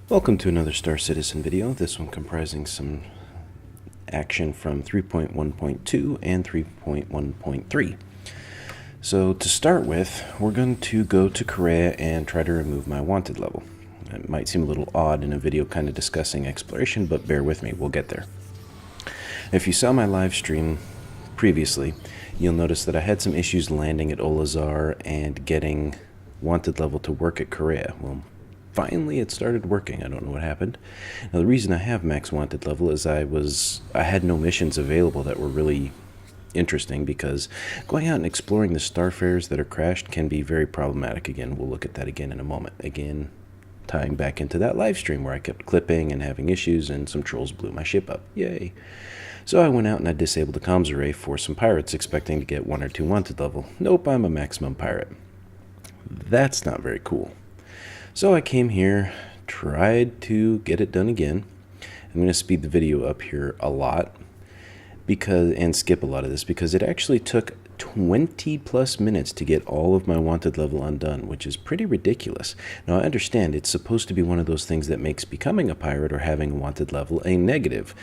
Welcome to another Star Citizen video, this one comprising some action from 3.1.2 and 3.1.3. So to start with, we're going to go to Kareah and try to remove my wanted level. It might seem a little odd in a video kind of discussing exploration, but bear with me, we'll get there. If you saw my live stream previously, you'll notice that I had some issues landing at Ola-Zar and getting wanted level to work at Kareah. Well, finally it started working. I don't know what happened. Now the reason I have max wanted level is I had no missions available that were really interesting, because going out and exploring the starfares that are crashed can be very problematic. Again, we'll look at that again in a moment. Again, tying back into that live stream where I kept clipping and having issues and some trolls blew my ship up. Yay. So I went out and I disabled the comms array for some pirates expecting to get 1 or 2 wanted level. Nope, I'm a maximum pirate. That's not very cool. So I came here, tried to get it done again. I'm going to speed the video up here a lot and skip a lot of this, because it actually took 20 plus minutes to get all of my wanted level undone, which is pretty ridiculous. Now I understand it's supposed to be one of those things that makes becoming a pirate or having a wanted level a negative,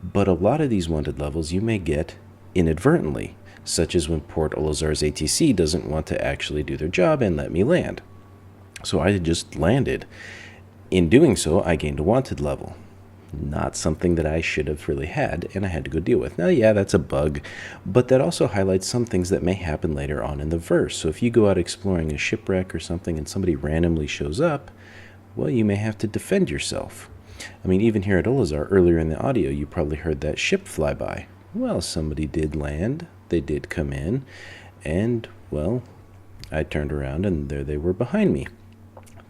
but a lot of these wanted levels you may get inadvertently, such as when Port Ola-Zar's ATC doesn't want to actually do their job and let me land. So I just landed. In doing so, I gained a wanted level. Not something that I should have really had, and I had to go deal with. Now, yeah, that's a bug, but that also highlights some things that may happen later on in the verse. So if you go out exploring a shipwreck or something and somebody randomly shows up, well, you may have to defend yourself. I mean, even here at Ola-Zar, earlier in the audio, you probably heard that ship fly by. Well, somebody did land, they did come in, and, well, I turned around and there they were behind me.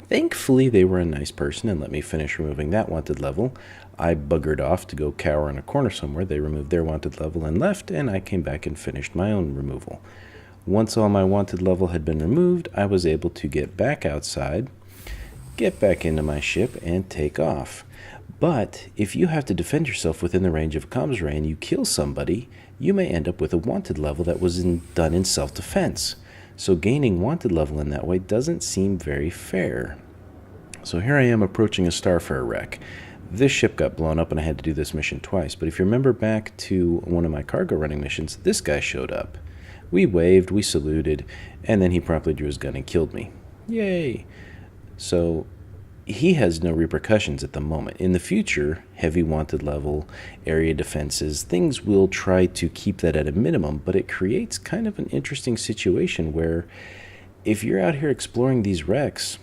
Thankfully, they were a nice person and let me finish removing that wanted level. I buggered off to go cower in a corner somewhere. They removed their wanted level and left, and I came back and finished my own removal. Once all my wanted level had been removed, I was able to get back outside, get back into my ship, and take off. But if you have to defend yourself within the range of a comms array and you kill somebody, you may end up with a wanted level that was done in self-defense. So gaining wanted level in that way doesn't seem very fair. So here I am approaching a starfare wreck. This ship got blown up and I had to do this mission twice, but if you remember back to one of my cargo running missions, this guy showed up. We waved, we saluted, and then he promptly drew his gun and killed me. Yay! So he has no repercussions at the moment. In the future, heavy wanted level, area defenses, things will try to keep that at a minimum, but it creates kind of an interesting situation where if you're out here exploring these wrecks,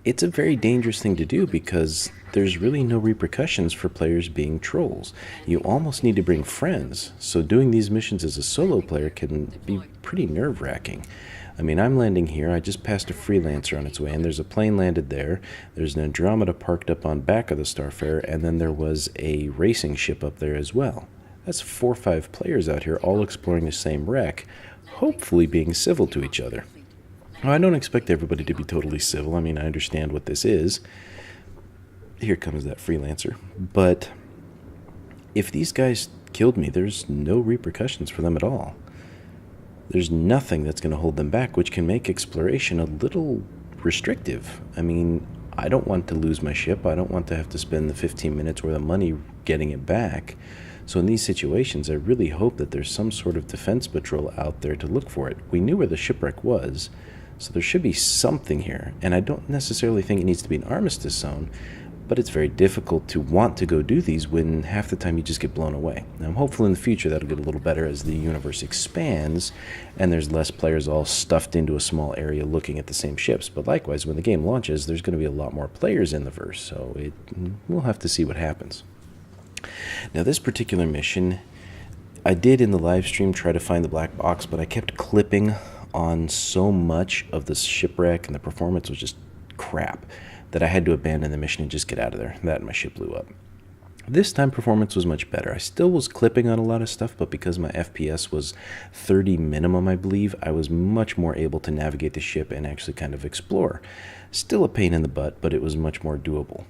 it's a very dangerous thing to do because there's really no repercussions for players being trolls. You almost need to bring friends, so doing these missions as a solo player can be pretty nerve-wracking. I mean, I'm landing here, I just passed a freelancer on its way, and there's a plane landed there, there's an Andromeda parked up on back of the starfare, and then there was a racing ship up there as well. That's 4 or 5 players out here all exploring the same wreck, hopefully being civil to each other. Now, I don't expect everybody to be totally civil. I mean, I understand what this is. Here comes that freelancer. But if these guys killed me, there's no repercussions for them at all. There's nothing that's going to hold them back, which can make exploration a little restrictive. I mean, I don't want to lose my ship. I don't want to have to spend the 15 minutes worth of money getting it back. So in these situations, I really hope that there's some sort of defense patrol out there to look for it. We knew where the shipwreck was, so there should be something here. And I don't necessarily think it needs to be an armistice zone, but it's very difficult to want to go do these when half the time you just get blown away. Now, I'm hopeful in the future that'll get a little better as the universe expands and there's less players all stuffed into a small area looking at the same ships. But likewise, when the game launches, there's going to be a lot more players in the verse, so we'll have to see what happens. Now, this particular mission, I did in the live stream try to find the black box, but I kept clipping on so much of the shipwreck and the performance was just crap that I had to abandon the mission and just get out of there. That and my ship blew up. This time performance was much better. I still was clipping on a lot of stuff, but because my FPS was 30 minimum, I believe, I was much more able to navigate the ship and actually kind of explore. Still a pain in the butt, but it was much more doable.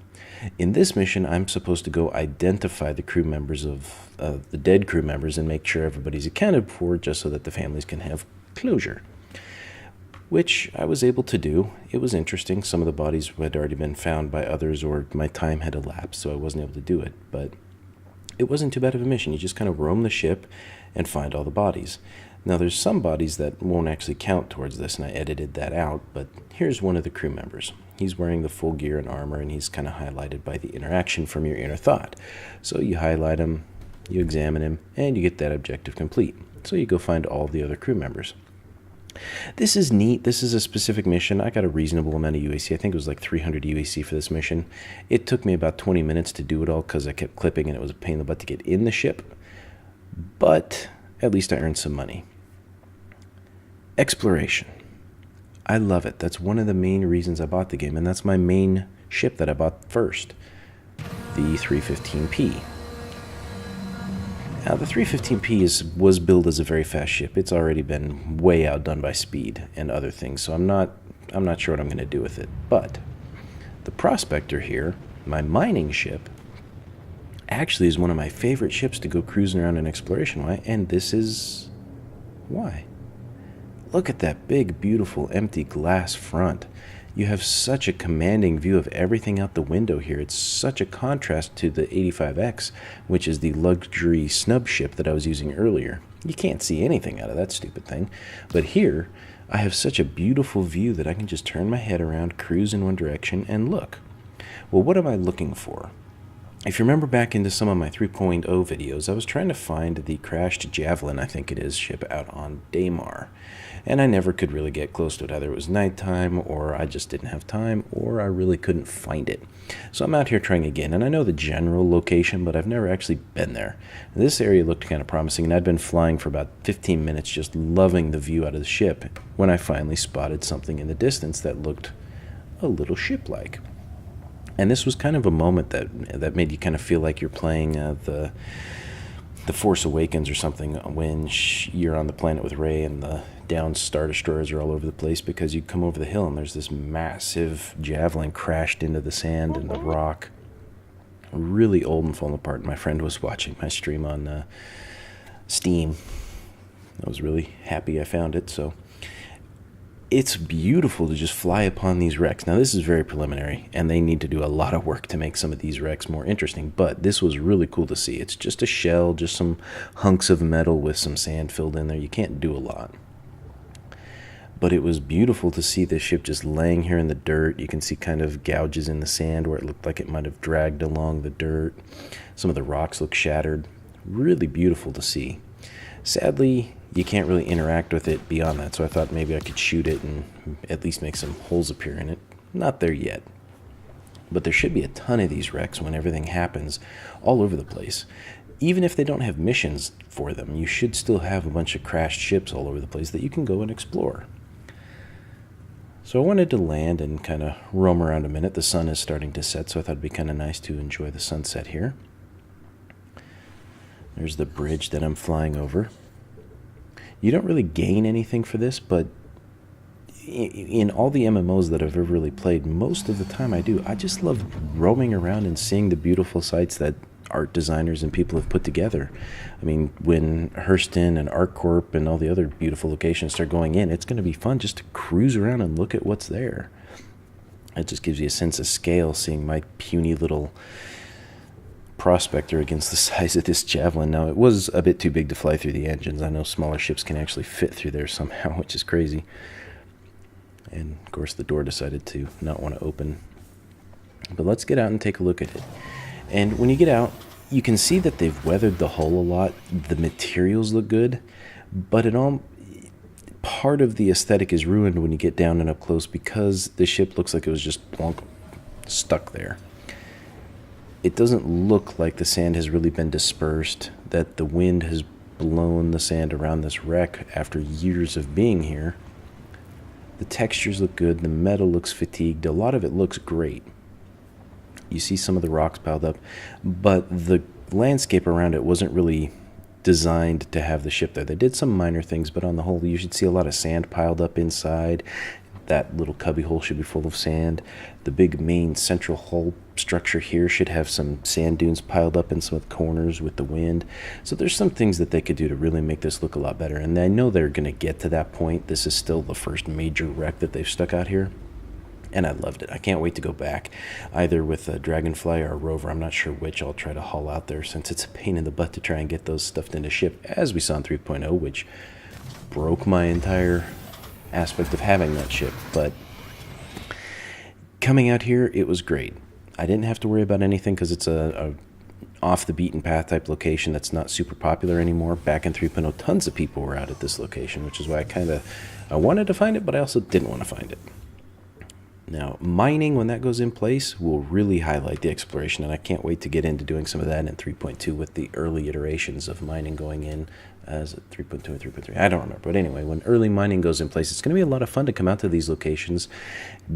In this mission, I'm supposed to go identify the crew members of the dead crew members and make sure everybody's accounted for just so that the families can have closure. which I was able to do. It was interesting. Some of the bodies had already been found by others, or my time had elapsed, so I wasn't able to do it. But it wasn't too bad of a mission. You just kind of roam the ship and find all the bodies. Now, there's some bodies that won't actually count towards this, and I edited that out, but here's one of the crew members. He's wearing the full gear and armor, and he's kind of highlighted by the interaction from your inner thought. So you highlight him, you examine him, and you get that objective complete. So you go find all the other crew members. This is neat. This is a specific mission. I got a reasonable amount of UAC. I think it was like 300 UAC for this mission. It took me about 20 minutes to do it all because I kept clipping and it was a pain in the butt to get in the ship. But at least I earned some money. Exploration. I love it. That's one of the main reasons I bought the game, and that's my main ship that I bought first, the 315P. Now, the 315P was billed as a very fast ship. It's already been way outdone by speed and other things, so I'm not sure what I'm going to do with it. But the Prospector here, my mining ship, actually is one of my favorite ships to go cruising around in exploration. Why? And this is why. Look at that big, beautiful, empty glass front. You have such a commanding view of everything out the window here. It's such a contrast to the 85X, which is the luxury snub ship that I was using earlier. You can't see anything out of that stupid thing. But here, I have such a beautiful view that I can just turn my head around, cruise in one direction, and look. Well, what am I looking for? If you remember back into some of my 3.0 videos, I was trying to find the crashed Javelin, I think it is, ship out on Daymar. And I never could really get close to it. Either it was nighttime, or I just didn't have time, or I really couldn't find it. So I'm out here trying again, and I know the general location, but I've never actually been there. This area looked kind of promising, and I'd been flying for about 15 minutes just loving the view out of the ship when I finally spotted something in the distance that looked a little ship-like. And this was kind of a moment that made you kind of feel like you're playing the Force Awakens or something when you're on the planet with Rey and the downed Star Destroyers are all over the place, because you come over the hill and there's this massive Javelin crashed into the sand and the rock. Really old and falling apart. My friend was watching my stream on Steam. I was really happy I found it, so... It's beautiful to just fly upon these wrecks. Now, this is very preliminary, and they need to do a lot of work to make some of these wrecks more interesting, but this was really cool to see. It's just a shell, just some hunks of metal with some sand filled in there. You can't do a lot. But it was beautiful to see this ship just laying here in the dirt. You can see kind of gouges in the sand where it looked like it might have dragged along the dirt. Some of the rocks look shattered. Really beautiful to see. Sadly, you can't really interact with it beyond that, so I thought maybe I could shoot it and at least make some holes appear in it. Not there yet. But there should be a ton of these wrecks when everything happens all over the place. Even if they don't have missions for them, you should still have a bunch of crashed ships all over the place that you can go and explore. So I wanted to land and kind of roam around a minute. The sun is starting to set, so I thought it'd be kind of nice to enjoy the sunset here. There's the bridge that I'm flying over. You don't really gain anything for this, but in all the MMOs that I've ever really played, most of the time I do. I just love roaming around and seeing the beautiful sights that art designers and people have put together. I mean, when Hurston and ArcCorp and all the other beautiful locations start going in, it's going to be fun just to cruise around and look at what's there. It just gives you a sense of scale, seeing my puny little Prospector against the size of this Javelin. Now, it was a bit too big to fly through the engines. I know smaller ships can actually fit through there somehow, which is crazy. And, of course, the door decided to not want to open. But let's get out and take a look at it. And when you get out, you can see that they've weathered the hull a lot. The materials look good, but part of the aesthetic is ruined when you get down and up close, because the ship looks like it was just plonk, stuck there. It doesn't look like the sand has really been dispersed, that the wind has blown the sand around this wreck after years of being here. The textures look good, the metal looks fatigued, a lot of it looks great. You see some of the rocks piled up, but the landscape around it wasn't really designed to have the ship there. They did some minor things, but on the whole, you should see a lot of sand piled up inside. that little cubby hole should be full of sand. The big main central hull structure here should have some sand dunes piled up in some of the corners with the wind. So there's some things that they could do to really make this look a lot better. And I know they're going to get to that point. This is still the first major wreck that they've stuck out here. And I loved it. I can't wait to go back, either with a Dragonfly or a Rover. I'm not sure which I'll try to haul out there, since it's a pain in the butt to try and get those stuffed into ship, as we saw in 3.0, which broke my entire aspect of having that ship. But coming out here, it was great. I didn't have to worry about anything because it's a off the beaten path type location that's not super popular anymore. Back in 3.0, tons of people were out at this location, which is why I wanted to find it, but I also didn't want to find it. Now, mining, when that goes in place, will really highlight the exploration, and I can't wait to get into doing some of that in 3.2 with the early iterations of mining going in as 3.2 and 3.3. I don't remember, but anyway, when early mining goes in place, it's going to be a lot of fun to come out to these locations,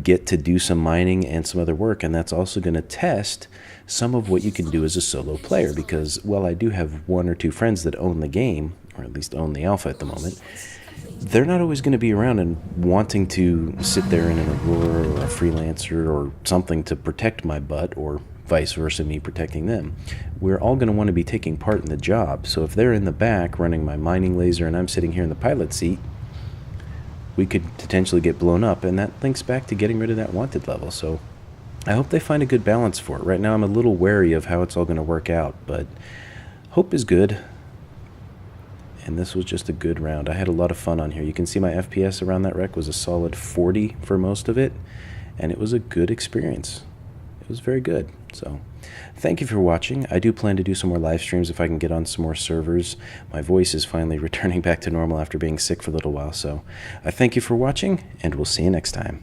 get to do some mining and some other work, and that's also going to test some of what you can do as a solo player, because while I do have one or two friends that own the game, or at least own the alpha at the moment, they're not always going to be around and wanting to sit there in an Aurora or a Freelancer or something to protect my butt, or vice versa, me protecting them. We're all going to want to be taking part in the job. So if they're in the back running my mining laser and I'm sitting here in the pilot seat, we could potentially get blown up. And that links back to getting rid of that wanted level. So I hope they find a good balance for it. Right now I'm a little wary of how it's all going to work out, but hope is good. And this was just a good round. I had a lot of fun on here. You can see my FPS around that wreck was a solid 40 for most of it, and it was a good experience. It was very good. So thank you for watching. I do plan to do some more live streams if I can get on some more servers. My voice is finally returning back to normal after being sick for a little while. So I thank you for watching, and we'll see you next time.